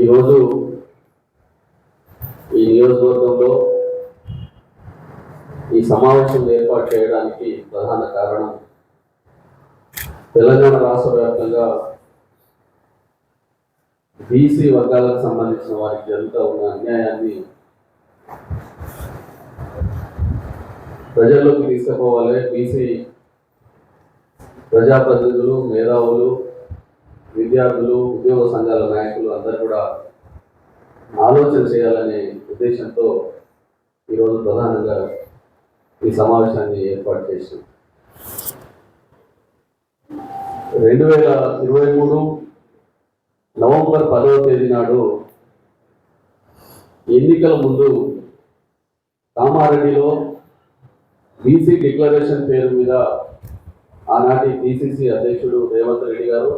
ఈరోజు ఈ నియోజకవర్గంలో ఈ సమావేశం ఏర్పాటు చేయడానికి ప్రధాన కారణం తెలంగాణ రాష్ట్ర వ్యాప్తంగా బీసీ వర్గాలకు సంబంధించిన వారికి జరుగుతూ ఉన్న అన్యాయాన్ని ప్రజల్లోకి తీసుకుపోవాలి. బీసీ ప్రజాప్రతినిధులు, మేధావులు, విద్యార్థులు, ఉద్యోగ సంఘాల నాయకులు అందరూ కూడా ఆలోచన చేయాలనే ఉద్దేశంతో ఈరోజు ప్రధానంగా ఈ సమావేశాన్ని ఏర్పాటు చేశాం. 2023 నవంబర్ 10వ తేదీ నాడు ఎన్నికల ముందు కామారెడ్డిలో బీసీ డిక్లరేషన్ పేరు మీద ఆనాటి పిసిసి అధ్యక్షుడు రేవంత్ రెడ్డి గారు,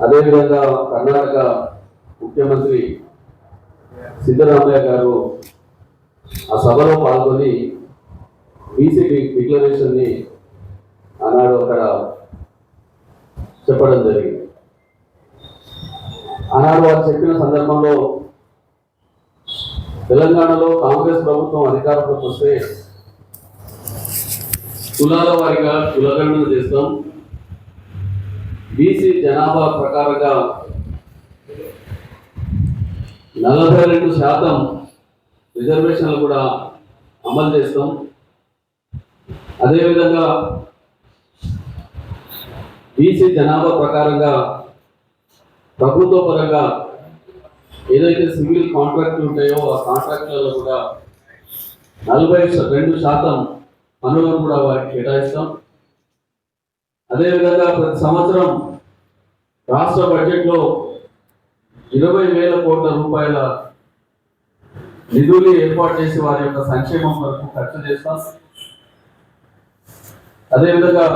అదేవిధంగా కర్ణాటక ముఖ్యమంత్రి సిద్ధరామయ్య గారు ఆ సభలో పాల్గొని బీసీ డిక్లరేషన్ని ఆనాడు అక్కడ చెప్పడం జరిగింది. ఆనాడు వారు చెప్పిన సందర్భంలో తెలంగాణలో కాంగ్రెస్ ప్రభుత్వం అధికారంలోకి వస్తే కులాల వారిగా కులగణన చేస్తాం, బీసీ జనాభా ప్రకారంగా 42% రిజర్వేషన్లు కూడా అమలు చేస్తాం. అదేవిధంగా బీసీ జనాభా ప్రకారంగా ప్రభుత్వ పరంగా ఏదైతే సివిల్ కాంట్రాక్టులు ఉంటాయో ఆ కాంట్రాక్టులలో కూడా 42% పనులను కూడా వారికి కేటాయిస్తాం. అదేవిధంగా ప్రతి సంవత్సరం రాష్ట్ర బడ్జెట్లో 20,000 కోట్ల రూపాయల నిధులు ఏర్పాటు చేసి వారి యొక్క సంక్షేమం కొరకు ఖర్చు చేస్తాం. అదేవిధంగా